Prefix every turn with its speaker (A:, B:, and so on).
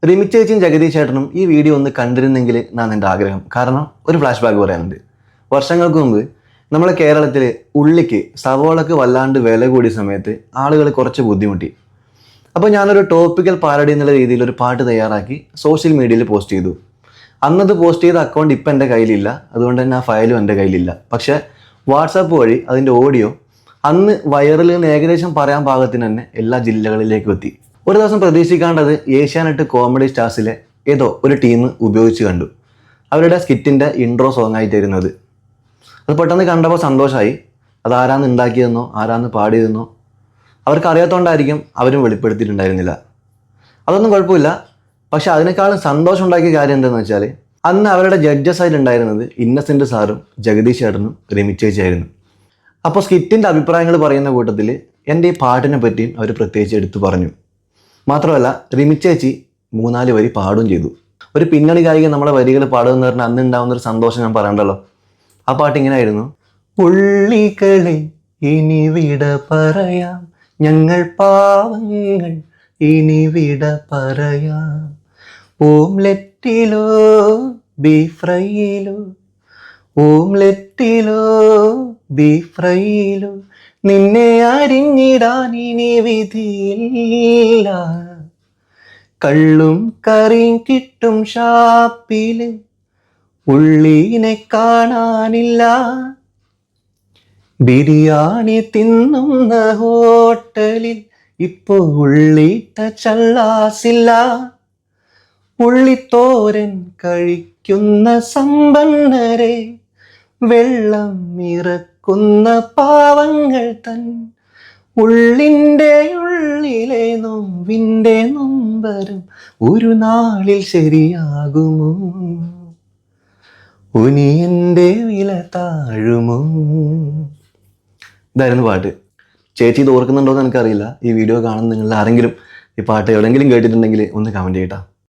A: റിമി ചേച്ചിയും ജഗദീഷ് ചേട്ടനും ഈ വീഡിയോ ഒന്ന് കണ്ടിരുന്നെങ്കിൽ എന്നാണ് എൻ്റെ ആഗ്രഹം. കാരണം ഒരു ഫ്ലാഷ് ബാക്ക് പറയാനുണ്ട്. വർഷങ്ങൾക്ക് മുമ്പ് നമ്മളെ കേരളത്തിൽ ഉള്ളിക്ക് സവോളക്ക് വല്ലാണ്ട് വില കൂടിയ സമയത്ത് ആളുകൾ കുറച്ച് ബുദ്ധിമുട്ടി. അപ്പോൾ ഞാനൊരു ടോപ്പിക്കൽ പാരഡി എന്നുള്ള രീതിയിൽ ഒരു പാട്ട് തയ്യാറാക്കി സോഷ്യൽ മീഡിയയിൽ പോസ്റ്റ് ചെയ്തു. അന്നത് പോസ്റ്റ് ചെയ്ത അക്കൗണ്ട് ഇപ്പം എൻ്റെ കയ്യിലില്ല, അതുകൊണ്ട് തന്നെ ആ ഫയലും എൻ്റെ കയ്യിലില്ല. പക്ഷേ വാട്സാപ്പ് വഴി അതിൻ്റെ ഓഡിയോ അന്ന് വൈറൽ എന്ന് ഏകദേശം പറയാൻ പാകത്തിന് തന്നെ എല്ലാ ജില്ലകളിലേക്കും എത്തി. ഒരു ദിവസം പ്രതീക്ഷിക്കാണ്ടത് ഏഷ്യാനെറ്റ് കോമഡി സ്റ്റാർസിലെ ഏതോ ഒരു ടീം ഉപയോഗിച്ച് കണ്ടു. അവരുടെ സ്കിറ്റിൻ്റെ ഇൻട്രോ സോങ് ആയിട്ടിരുന്നത്. അത് പെട്ടെന്ന് കണ്ടപ്പോൾ സന്തോഷമായി. അത് ആരാന്ന് ഉണ്ടാക്കിയതെന്നോ ആരാന്ന് പാടിയതെന്നോ അവർക്ക് അറിയാത്തതുകൊണ്ടായിരിക്കും അവരും വെളിപ്പെടുത്തിയിട്ടുണ്ടായിരുന്നില്ല. അതൊന്നും കുഴപ്പമില്ല. പക്ഷെ അതിനേക്കാളും സന്തോഷം ഉണ്ടാക്കിയ കാര്യം എന്താണെന്ന് വെച്ചാൽ അന്ന് അവരുടെ ജഡ്ജസ് ആയിട്ടുണ്ടായിരുന്നത് ഇന്നസെൻ്റ് സാറും ജഗദീഷ് ചേട്ടനും റിമി ചേച്ചിയായിരുന്നു. അപ്പോൾ സ്കിറ്റിൻ്റെ അഭിപ്രായങ്ങൾ പറയുന്ന കൂട്ടത്തിൽ എൻ്റെ ഈ പാട്ടിനെ പറ്റിയും അവർ പ്രത്യേകിച്ച് എടുത്തു പറഞ്ഞു. മാത്രമല്ല റിമി ചേച്ചി 3-4 വരി പാടുകയും ചെയ്തു. ഒരു പിന്നണി ഗായിക നമ്മളെ വരികൾ പാടുമെന്ന് പറഞ്ഞാൽ അന്ന് ഉണ്ടാവുന്നൊരു സന്തോഷം ഞാൻ പറയണ്ടല്ലോ. ആ പാട്ട് ഇങ്ങനെ ആയിരുന്നു. പുള്ളികളെ ഇനി വിട പറയാം, ഞങ്ങൾ പാവങ്ങൾ ഇനി വിട പറയാം, ഓംലെറ്റിലോ ബീഫ് ഫ്രൈയിലോ, ഓംലെറ്റിലോ ബീഫ് ഫ്രൈയിലോ, നിന്നെ അരിഞ്ഞിടാൻ ഇനി വിധിയില്ല, കള്ളും കറിയും കിട്ടും ഷാപ്പില്, ഉള്ളിനെ കാണാനില്ല, ബിരിയാണി തിന്നുന്ന ഹോട്ടലിൽ ഇപ്പോ ഉള്ളിട്ട ചല്ലാസില്ല, ഉള്ളിത്തോരൻ കഴിക്കുന്ന സമ്പന്നരെ, വെള്ളം ഇറക്കുന്ന പാവങ്ങൾ തൻ ഉള്ളിൻ്റെ ഉള്ളിലെ നോവിൻ്റെ നൊമ്പരം ഒരു നാളിൽ ശരിയാകുമോ, ഉനിയൻ്റെ വില താഴുമോ. ഇതായിരുന്നു പാട്ട്. ചേച്ചി ഇത് ഓർക്കുന്നുണ്ടോ എന്ന് എനിക്കറിയില്ല. ഈ വീഡിയോ കാണുന്ന നിങ്ങൾ ആരെങ്കിലും ഈ പാട്ട് എവിടെയെങ്കിലും കേട്ടിട്ടുണ്ടെങ്കിൽ ഒന്ന് കമൻറ്റ് ചെയ്യട്ടോ.